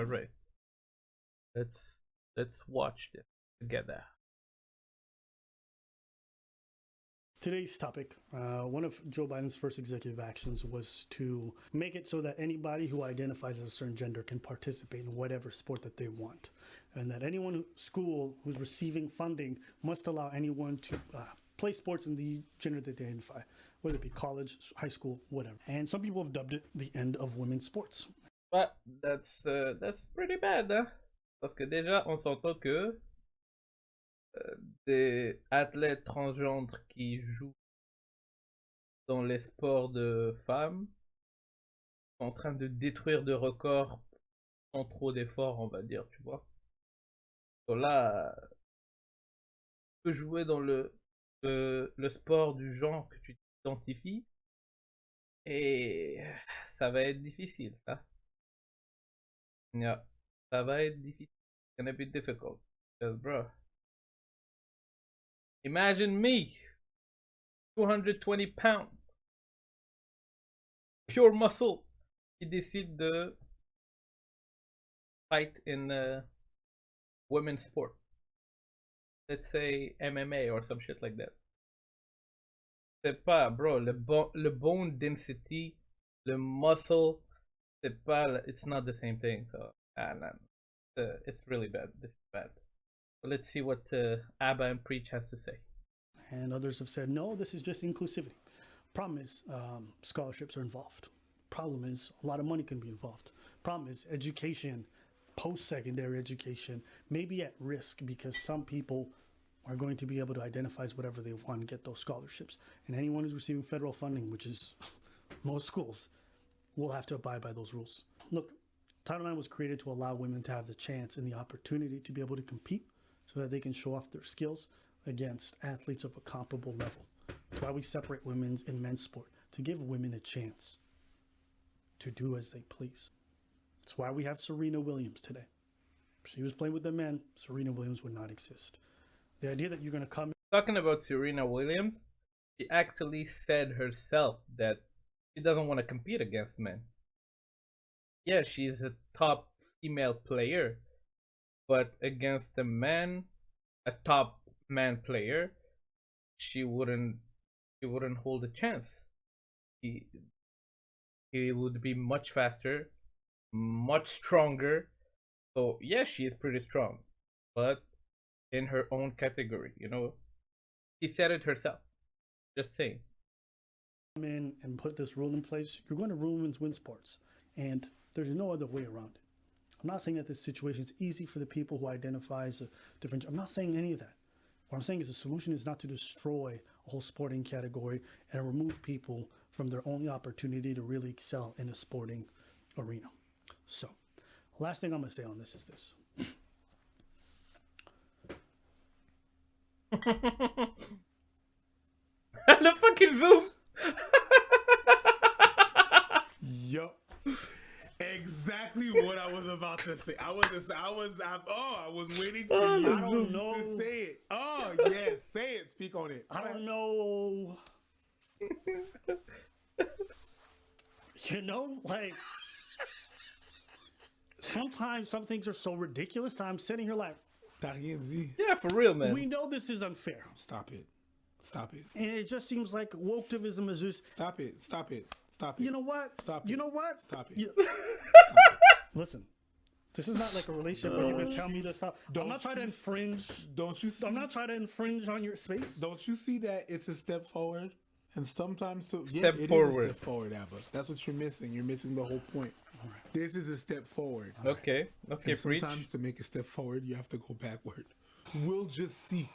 All right. Let's watch this together. Today's topic, one of Joe Biden's first executive actions was to make it so that anybody who identifies as a certain gender can participate in whatever sport that they want. And that anyone, school who's receiving funding must allow anyone to play sports in the gender that they identify, whether it be college, high school, whatever. And some people have dubbed it the end of women's sports. But that's pretty bad, hein? Parce que déjà, on s'entend que des athlètes transgenres qui jouent dans les sports de femmes sont en train de détruire des records sans trop d'efforts, on va dire, tu vois. Donc là, tu peux jouer dans le sport du genre que tu t'identifies et ça va être difficile, ça. Yeah, ça va être difficile. It's gonna be difficult. Because, bro, imagine me, 220 pounds, pure muscle, qui décide de fight in women's sport. Let's say MMA or some shit like that. C'est pas, bro, le bone density, le muscle, c'est pas, it's not the same thing. So, it's really bad. This is bad. So let's see what Abba and Preach has to say. And others have said, no, this is just inclusivity. Problem is, scholarships are involved. Problem is, a lot of money can be involved. Problem is, education, post-secondary education, may be at risk because some people are going to be able to identify as whatever they want and get those scholarships. And anyone who's receiving federal funding, which is most schools, will have to abide by those rules. Look, Title IX was created to allow women to have the chance and the opportunity to be able to compete so that they can show off their skills against athletes of a comparable level. That's why we separate women's and men's sport, to give women a chance to do as they please. That's why we have Serena Williams today. If she was playing with the men, Serena Williams would not exist. The idea that you're going to come... Talking about Serena Williams, she actually said herself that she doesn't want to compete against men. Yeah, she's a top female player, but against a man, a top man player, she wouldn't hold a chance. He would be much faster, much stronger. So yeah, she is pretty strong, but in her own category, you know. She said it herself. Just saying. Come in and put this rule in place, you're going to ruin women's win sports. And there's no other way around it. I'm not saying that this situation is easy for the people who identify as a different... I'm not saying any of that. What I'm saying is the solution is not to destroy a whole sporting category and remove people from their only opportunity to really excel in a sporting arena. So, last thing I'm going to say on this is this. Le fucking zoom. Yup. Exactly what I was about to say. I was waiting for you to say it. Oh, yes, say it. Speak on it. I don't know. You know, like, sometimes some things are so ridiculous. I'm sitting here like, Yeah, for real, man. we know this is unfair. Stop it. Stop it. And it just seems like wokeism is just... Stop it. Stop it. Stop it. You know what? Stop it. You know what? Stop it. You- Listen, this is not like a relationship where you can tell me to stop. I'm not trying to infringe. Don't you see? I'm not trying to infringe on your space. Don't you see that it's a step forward? And sometimes to Step it forward. is a step forward, Abba. That's what you're missing. You're missing the whole point. This is a step forward. Okay, And Preach. sometimes to make a step forward, you have to go backward. We'll just see.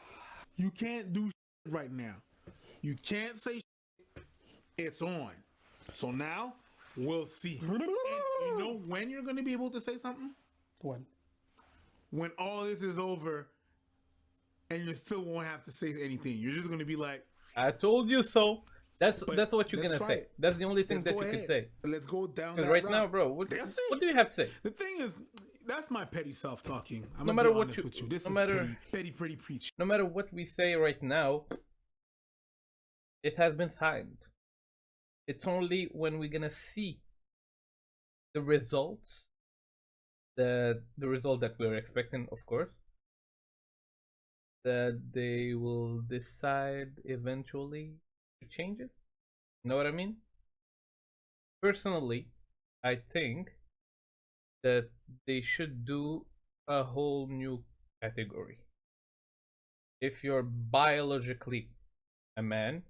You can't do right now. You can't say it's on. So now we'll see. And you know when you're going to be able to say something? When? When all this is over and you still won't have to say anything. You're just going to be like, I told you so. That's But what you're let's gonna try say. it. That's the only thing let's that go you ahead. can say. Let's go down Because that right route. now, bro, what That's it. do you have to say? The thing is, that's my petty self talking. I'm No gonna matter be what honest you- with you. This no is matter- petty, pretty preach. No matter what we say right now, it has been signed. It's only when we're gonna see the results the result that we're expecting, of course, that they will decide eventually to change it. You know what I mean? Personally, I think that they should do a whole new category. If you're biologically a man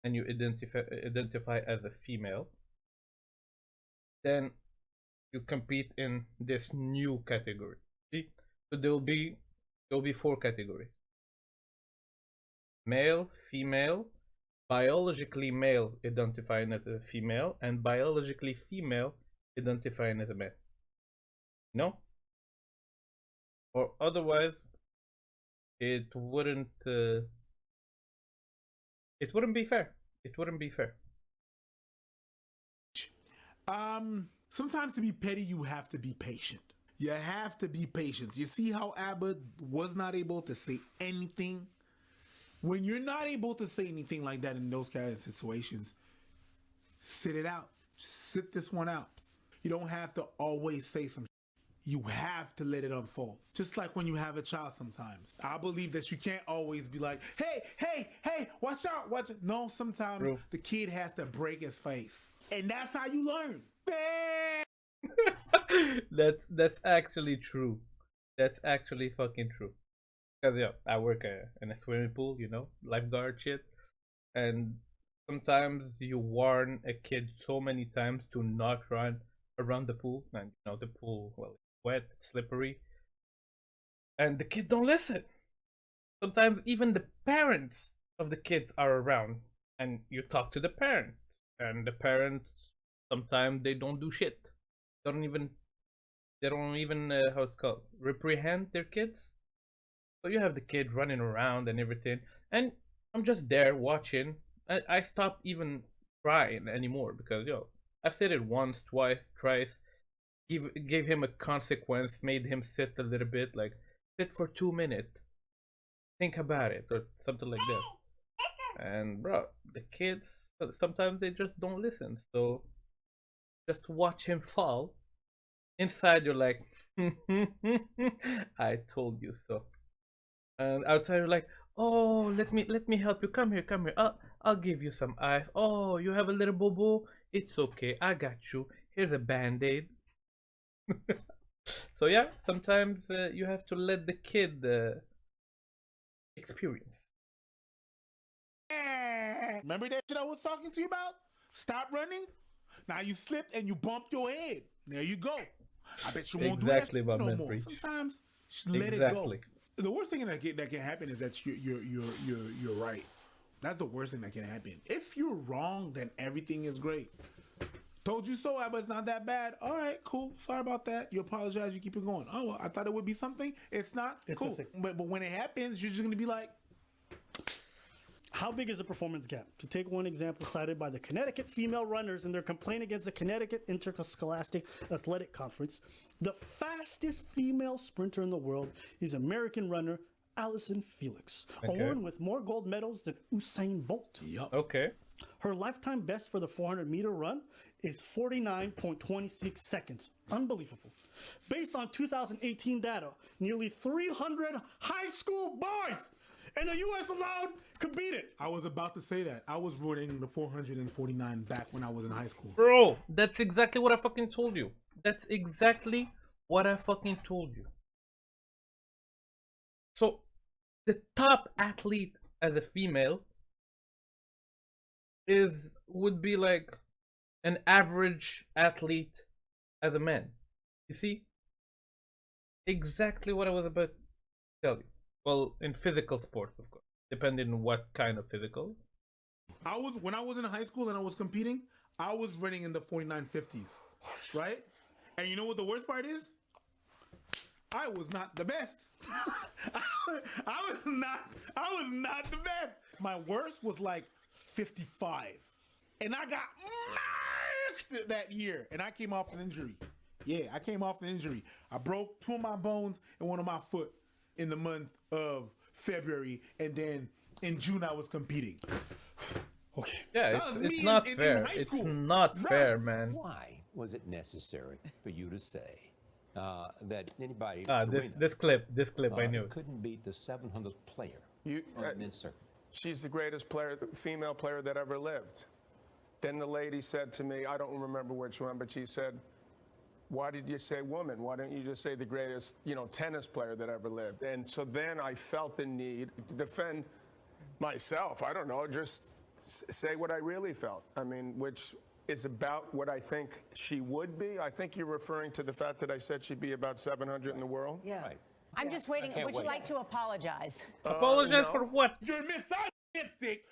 and you identify as a female, then you compete in this new category. See? So there'll be 4 categories: male, female, biologically male identifying as a female, and biologically female identifying as a man. No? Or otherwise, it wouldn't be fair. It wouldn't be fair. Sometimes to be petty, you have to be patient. You have to be patient. You see how Abba was not able to say anything? When you're not able to say anything like that in those kind of situations, sit it out. Sit this one out. You don't have to always say some. You have to let it unfold. Just like when you have a child sometimes. I believe that you can't always be like, hey, watch out, watch it. No, sometimes True. the kid has to break his face. And that's how you learn. That's actually true. That's actually fucking true. Cause yeah, I work in a swimming pool, you know, lifeguard shit, and sometimes you warn a kid so many times to not run around the pool, and you know the pool, well, it's wet, it's slippery, and the kid don't listen. Sometimes even the parents of the kids are around, and you talk to the parent, and the parents sometimes they don't do shit. They don't even how it's called, reprehend their kids. So you have the kid running around and everything, and I'm just there watching. I stopped even trying anymore because I've said it once, twice, thrice. Gave him a consequence, made him sit a little bit, like sit for 2 minutes, think about it, or something like that. And bro, the kids sometimes they just don't listen. So just watch him fall. Inside you're like, I told you so. And outside you're like, oh, let me help you. Come here. I'll give you some ice. Oh, you have a little boo-boo? It's okay. I got you. Here's a band-aid. So yeah, sometimes you have to let the kid experience. Remember that shit I was talking to you about? Stop running. Now you slipped and you bumped your head. There you go. I bet you won't Exactly do what that no meant more. preach. Sometimes just let Exactly. it go. The worst thing that can happen is that you're right. That's the worst thing that can happen. If you're wrong, then everything is great. Told you so, but it's not that bad. All right, cool. Sorry about that. You apologize. You keep it going. Oh, well, I thought it would be something. It's not. It's cool. a thing. But when it happens, you're just gonna be like, How big is the performance gap? To take one example cited by the Connecticut female runners in their complaint against the Connecticut Interscholastic Athletic Conference, the fastest female sprinter in the world is American runner Allison Felix, a Okay. woman with more gold medals than Usain Bolt. yup. Okay. Her lifetime best for the 400-meter run is 49.26 seconds. Unbelievable. Based on 2018 data, nearly 300 high school boys in the U.S. alone competed. I was about to say that. I was running the 449 back when I was in high school. Bro, that's exactly what I fucking told you. That's exactly what I fucking told you. So, the top athlete as a female would be like an average athlete as a man. You see? Exactly what I was about to tell you. Well, in physical sport, of course. Depending on what kind of physical. When I was in high school and I was competing, I was running in the 4950s, right? And you know what the worst part is? I was not the best. I was not the best. My worst was like 55. And I got marked that year. And I came off an injury. Yeah, I came off an injury. I broke 2 of my bones and 1 of my foot in the month of February. And then in June I was competing. Okay. Yeah, That was it's me not in fair. high It's school. not Right. fair, man. Why was it necessary for you to say, that anybody. This clip I knew. Couldn't beat the 700th player on the men's circuit. She's the greatest player, female player that ever lived. Then the lady said to me, I don't remember which one, but she said, why did you say woman? Why don't you just say the greatest, tennis player that ever lived? And so then I felt the need to defend myself. I don't know, just say what I really felt. I mean, which is about what I think she would be. I think you're referring to the fact that I said she'd be about 700 in the world. Yeah. Right. I'm just waiting. Would you wait. like to apologize? Apologize no. for what? You're misogynistic.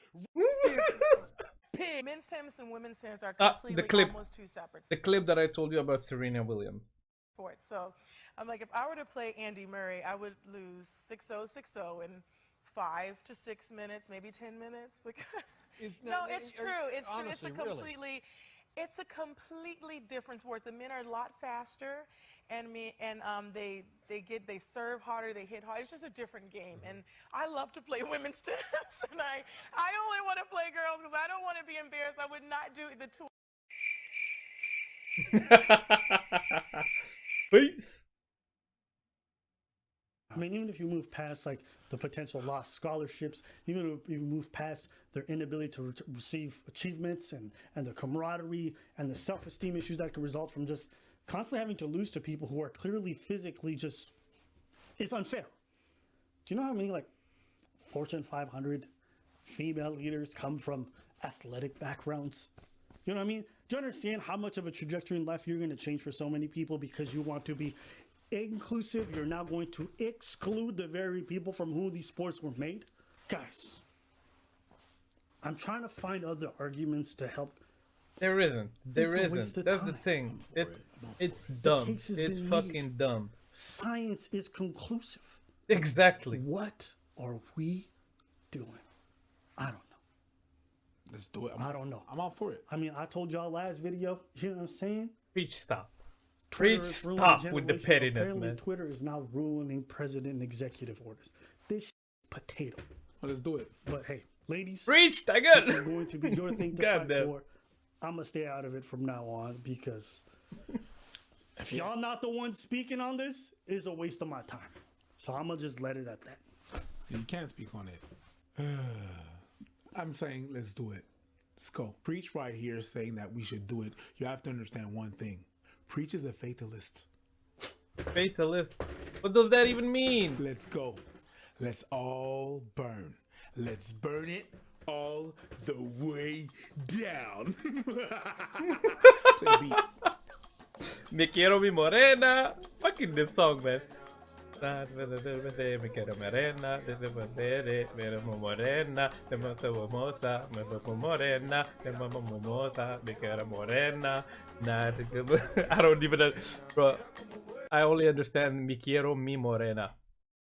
Pig. Men's tennis and women's tennis are The completely clip. almost two separate The clip that I told you about Serena Williams. sports. So I'm like, if I were to play Andy Murray, I would lose 6-0, 6-0 in 5 to 6 minutes, maybe 10 minutes, because it's true. It's true. It's a completely different sport. The men are a lot faster, and they serve harder, they hit hard. It's just a different game, and I love to play women's tennis, and I only want to play girls because I don't want to be embarrassed. I would not do the tour. Peace. I mean, even if you move past like the potential lost scholarships, even if you move past their inability to receive achievements and the camaraderie and the self-esteem issues that can result from just constantly having to lose to people who are clearly physically just, it's unfair. Do you know how many like Fortune 500 female leaders come from athletic backgrounds? You know what I mean? Do you understand how much of a trajectory in life you're going to change for so many people because you want to be inclusive? You're now going to exclude the very people from whom these sports were made. Guys, I'm trying to find other arguments to help. There isn't. It's a waste of That's the time. thing. It's dumb. case has It's been fucking made. dumb. Science is conclusive. Exactly. What are we doing? I don't know. Let's do it. I don't know. I'm all for it. I mean, I told y'all last video, you know what I'm saying? Preach stop. Twitter Preach is ruining stop with the generation. pettiness, Apparently, man. Twitter is now ruining president and executive orders. This potato. Well, let's do it. But hey, ladies, Preached, I this guess. is going to be your thing to God fight damn. for. I'm gonna stay out of it from now on because if y'all not the ones speaking on this, it's a waste of my time. So I'm gonna just let it at that. You can't speak on it. I'm saying let's do it. Let's go. Preach right here saying that we should do it. You have to understand one thing. Preach is a fatalist. Fatalist. What does that even mean? Let's go. Let's all burn. Let's burn it all the way down. Play the beat. Me quiero mi morena. Fucking this song, man. Me quiero morena, me morena, hermosa, me morena, hermosa, me quiero morena. I don't even, bro. I only understand me quiero mi morena.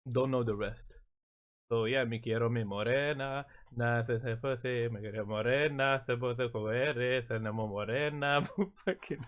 Don't know the rest. So yeah, me quiero mi morena, se fuese, me quiero morena, se puede comer, se enamoró morena. Fucking.